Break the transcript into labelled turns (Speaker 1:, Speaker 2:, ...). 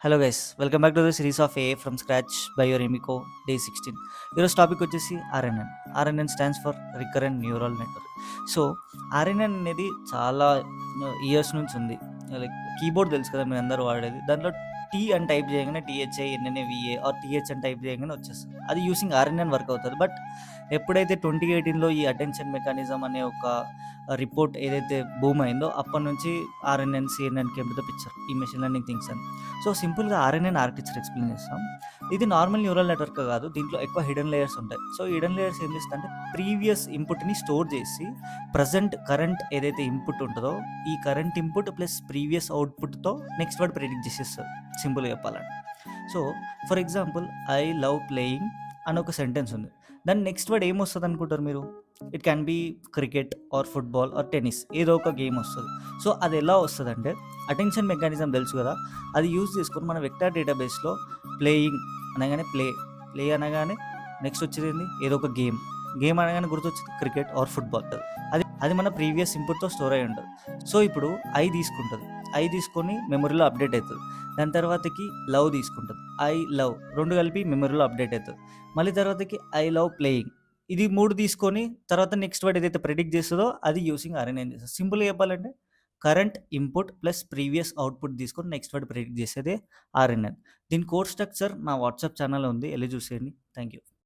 Speaker 1: Hello guys, welcome back to the series of A from scratch by your ఎమికో day 16. ఈరోజు topic వచ్చేసి RNN. RNN stands for recurrent neural network. So RNN అనేది చాలా years నుంచి ఉంది. Like keyboard తెలుసు కదా మీరు అందరూ వాడేది. దాంట్లో టీ అని టైప్ చేయగానే THI NNA VA R TH అని టైప్ చేయగానే వచ్చేస్తుంది. అది యూసింగ్ ఆర్ఎన్ఎన్ వర్క్ అవుతుంది. బట్ ఎప్పుడైతే 2018లో ఈ అటెన్షన్ మెకానిజం అనే ఒక రిపోర్ట్ ఏదైతే బూమ్ అయిందో అప్పటి నుంచి RNN CNN came to the picture, ఈ మెషిన్ లెర్నింగ్ థింగ్స్ అని. సో సింపుల్గా ఆర్ఎన్ఎన్ ఆర్కిటెక్చర్ ఎక్స్ప్లెయిన్ చేస్తాం. ఇది నార్మల్ న్యూరల్ నెట్వర్క్ కాదు, దీంట్లో ఎక్కువ హిడెన్ లేయర్స్ ఉంటాయి. సో హిడెన్ లేయర్స్ ఏం చేస్తుందంటే ప్రీవియస్ ఇన్పుట్ని స్టోర్ చేసి కరెంట్ ఏదైతే ఇన్పుట్ ఉంటుందో ఈ కరెంట్ ఇన్పుట్ ప్లస్ ప్రీవియస్ అవుట్పుట్తో నెక్స్ట్ వర్డ్ ప్రెడిక్ట్ చేసేస్తుంది, సింపుల్గా చెప్పాలంటే. So for example, I love playing అని ఒక సెంటెన్స్ ఉంది. దాని నెక్స్ట్ వర్డ్ ఏమొస్తుంది అనుకుంటారు మీరు? It can be cricket or football or tennis, ఏదో ఒక గేమ్ వస్తుంది. సో అది ఎలా వస్తుంది అంటే అటెన్షన్ మెకానిజం తెలుసు కదా, అది యూజ్ చేసుకొని మన వెక్టర్ డేటాబేస్లో ప్లేయింగ్ అనగానే ప్లే అనగానే నెక్స్ట్ వచ్చేది ఏంది, ఏదో ఒక గేమ్ అనగానే గుర్తొచ్చింది క్రికెట్ ఆర్ ఫుట్బాల్. అది మన ప్రీవియస్ ఇన్పుట్తో స్టోర్ అయి ఉంటుంది. సో ఇప్పుడు ఐ తీసుకొని మెమరీలో అప్డేట్ అవుతుంది. దాని తర్వాతకి లవ్ తీసుకుంటుంది, ఐ లవ్ రెండు కలిపి మెమరీలో అప్డేట్ అవుతుంది. మళ్ళీ తర్వాతకి ఐ లవ్ ప్లేయింగ్, ఇది మూడు తీసుకొని తర్వాత నెక్స్ట్ వర్డ్ ఏదైతే ప్రెడిక్ట్ చేస్తుందో అది యూసింగ్ ఆర్ఎన్ఎన్ చేస్తుంది. సింపుల్గా చెప్పాలంటే current input plus previous output తీసుకొని నెక్స్ట్ వర్డ్ ప్రెడిక్ట్ చేసేదే ఆర్ఎన్ఎన్. దీని కోడ్ స్ట్రక్చర్ నా వాట్సాప్ ఛానల్ ఉంది, వెళ్ళి చూసేయండి. Thank you.